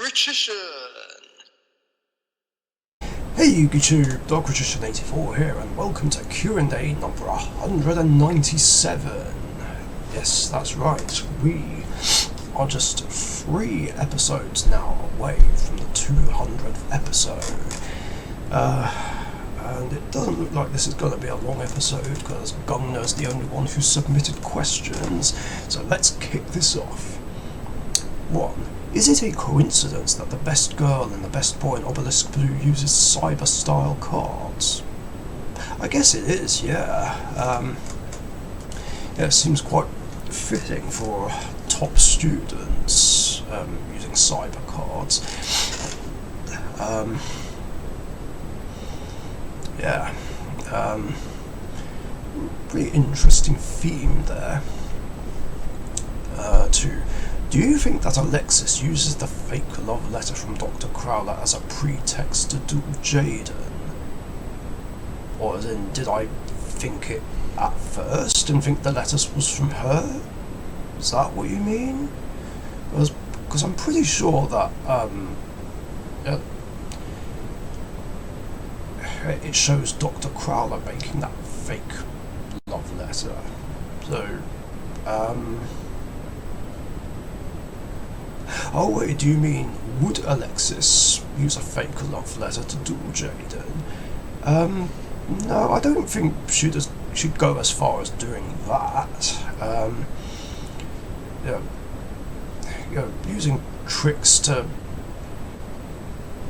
Richician! Hey YouTube, Richician84 here, and welcome to Q&A number 197. Yes, that's right, we are just 3 episodes now away from the 200th episode. And it doesn't look like this is going to be a long episode, because Gungner's the only one who submitted questions, so let's kick this off. 1. Is it a coincidence that the best girl and the best boy in Obelisk Blue uses cyber-style cards? I guess it is, yeah. It seems quite fitting for top students using cyber cards. Really interesting theme there. 2. Do you think that Alexis uses the fake love letter from Dr. Crowler as a pretext to duel Jaden? Or as in, did I think it at first and think the letter was from her? Is that what you mean? Because I'm pretty sure that it shows Dr. Crowler making that fake love letter. So, oh wait, do you mean, would Alexis use a fake love letter to duel Jaden? No, I don't think she'd go as far as doing that. Using tricks to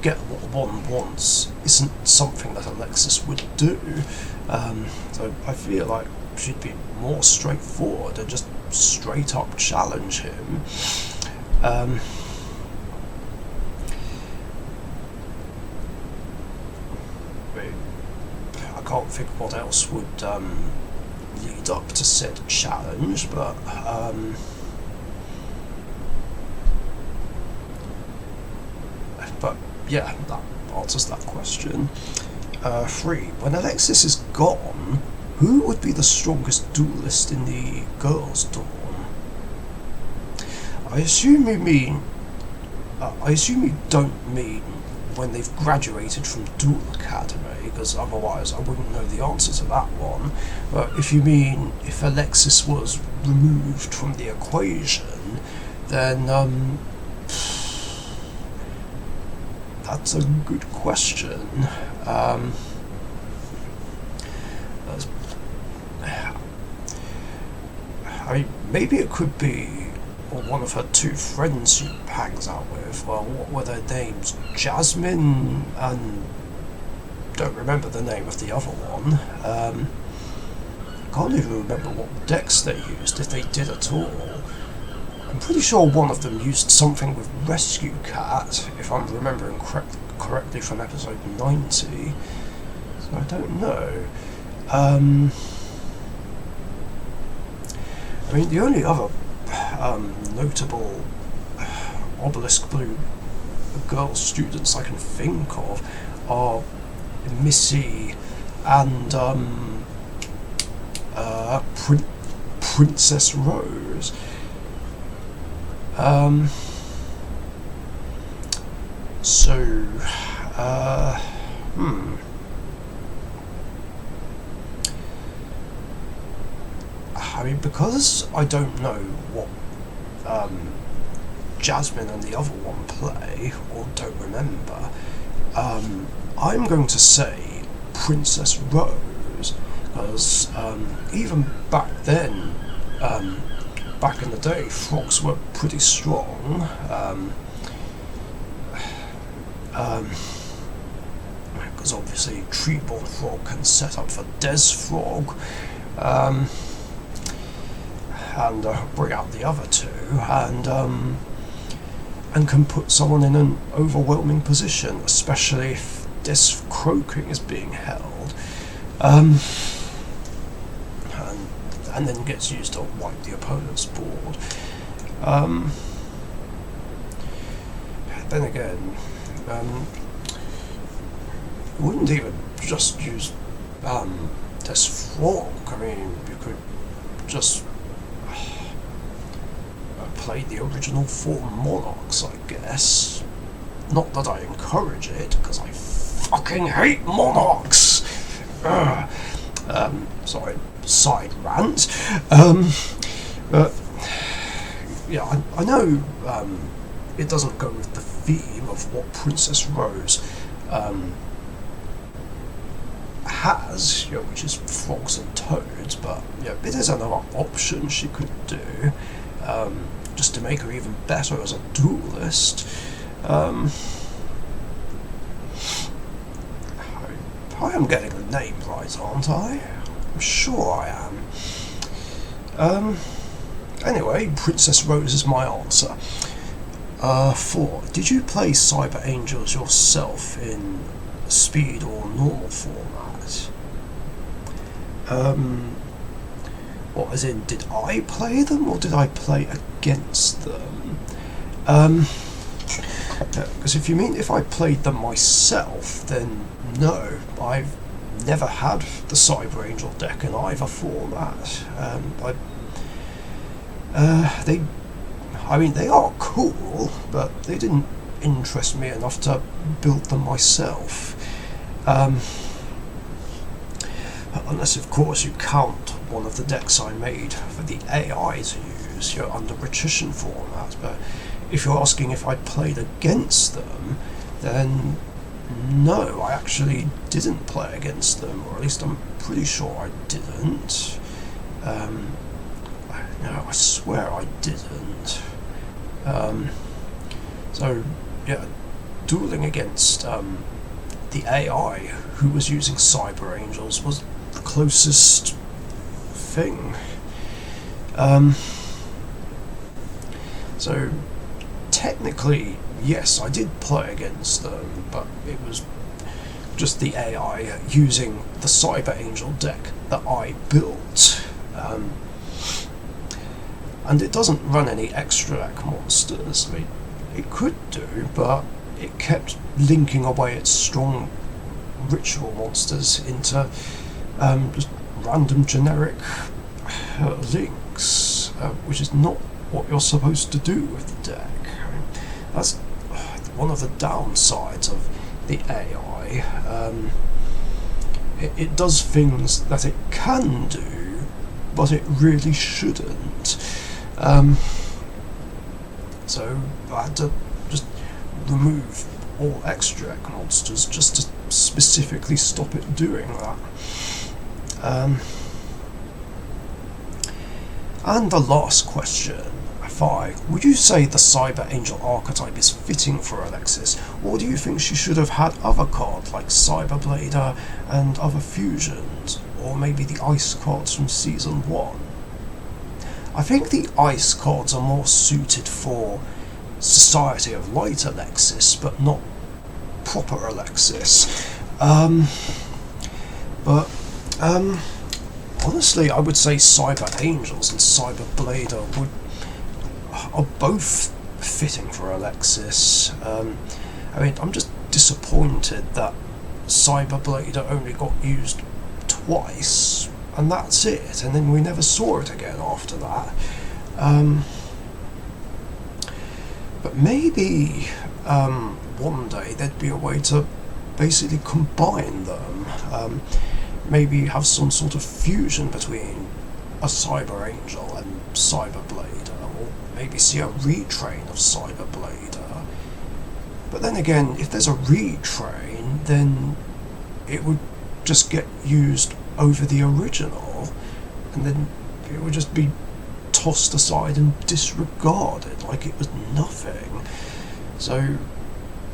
get what one wants isn't something that Alexis would do. So I feel like she'd be more straightforward and just straight up challenge him. I can't think what else would lead up to said challenge, but yeah, that answers that question. 3. When Alexis is gone, who would be the strongest duelist in the girls' dorm? I assume you don't mean when they've graduated from Duel Academy, because otherwise I wouldn't know the answer to that one. But if you mean if Alexis was removed from the equation, then that's a good question. Maybe it could be one of her 2 friends she hangs out with. Well, what were their names? Jasmine and don't remember the name of the other one. Can't even remember what decks they used, if they did at all. I'm pretty sure one of them used something with Rescue Cat, if I'm remembering correctly from episode 90. So I don't know. The only other notable Obelisk Blue girl students I can think of are Missy and Princess Rose. Because I don't know what Jasmine and the other one play, or don't remember, I'm going to say Princess Rose, because even back then, back in the day, frogs were pretty strong. Because obviously Treeborn Frog can set up for Des Frog, and bring out the other 2, and can put someone in an overwhelming position, especially if Des Croaking is being held, and then gets used to wipe the opponent's board. Then again, you wouldn't even just use Des Frog. You could just play the original 4 monarchs, I guess. not that I encourage it, because I fucking hate monarchs. Sorry, side rant. But yeah, I know it doesn't go with the theme of what Princess Rose has, which is frogs and toads, but it is another option she could do, just to make her even better as a duelist. I am getting the name right, aren't I? I'm sure I am. Anyway, Princess Rose is my answer. 4. Did you play Cyber Angels yourself in speed or normal format? What, as in, did I play them, or did I play against them? Because if you mean if I played them myself, then no, I've never had the Cyber Angel deck in either format. They are cool, but they didn't interest me enough to build them myself. Unless, of course, you count one of the decks I made for the AI to use, under Richician format. But if you're asking if I played against them, then no, I actually didn't play against them, or at least I'm pretty sure I didn't. No, I swear I didn't. So, yeah, dueling against the AI who was using Cyber Angels was the closest thing. So, technically, yes, I did play against them, but it was just the AI using the Cyber Angel deck that I built. And it doesn't run any extract monsters. I mean, it could do, but it kept linking away its strong ritual monsters into just random generic links, which is not what you're supposed to do with the deck. I mean, that's one of the downsides of the AI. It does things that it can do, but it really shouldn't. So I had to just remove all extract monsters just to specifically stop it doing that. And the last question, 5. Would you say the Cyber Angel archetype is fitting for Alexis, or do you think she should have had other cards like Cyber Blader and other fusions, or maybe the Ice cards from Season 1? I think the Ice cards are more suited for Society of Light Alexis, but not proper Alexis. Honestly, I would say Cyber Angels and Cyber Blader are both fitting for Alexis. I'm just disappointed that Cyber Blader only got used twice, and that's it, and then we never saw it again after that. But maybe one day there'd be a way to basically combine them. Maybe have some sort of fusion between a Cyber Angel and Cyber Blader, or maybe see a retrain of Cyber Blader. But then again, if there's a retrain, then it would just get used over the original, and then it would just be tossed aside and disregarded like it was nothing. So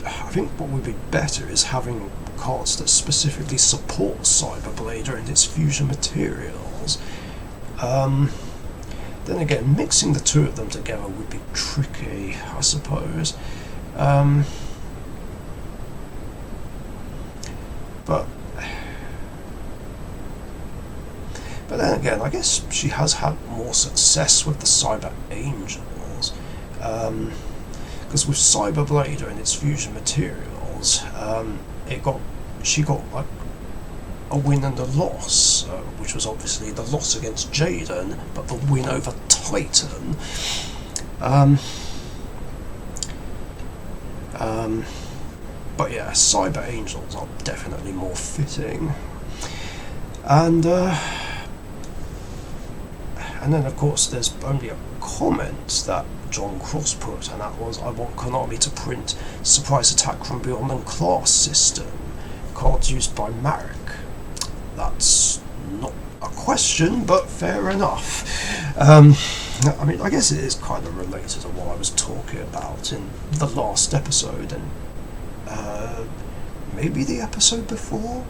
I think what would be better is having cards that specifically support Cyber Blader and its fusion materials. Then again, mixing the two of them together would be tricky, I suppose. But then again, I guess she has had more success with the Cyber Angels, because with Cyber Blader and its fusion materials, she got like a win and a loss, which was obviously the loss against Jaden, but the win over Titan. But yeah, cyber angels are definitely more fitting. And then of course there's only a comment that John Cross put, and that was, I want Konami to print Surprise Attack from Beyond and Class System, cards used by Marek. That's not a question, but fair enough. I mean, I guess it is kind of related to what I was talking about in the last episode, and maybe the episode before?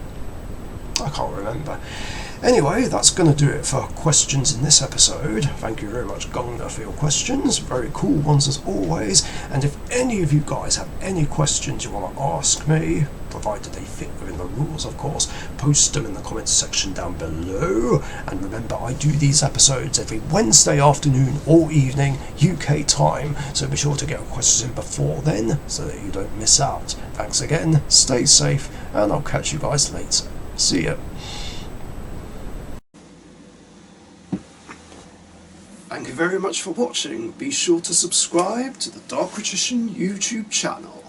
I can't remember. Anyway, that's going to do it for questions in this episode. Thank you very much, Gunga, for your questions. Very cool ones as always. And if any of you guys have any questions you want to ask me, provided they fit within the rules, of course, post them in the comments section down below. And remember, I do these episodes every Wednesday afternoon or evening, UK time, so be sure to get your questions in before then, so that you don't miss out. Thanks again, stay safe, and I'll catch you guys later. See ya. Thank you very much for watching. Be sure to subscribe to the Richician YouTube channel.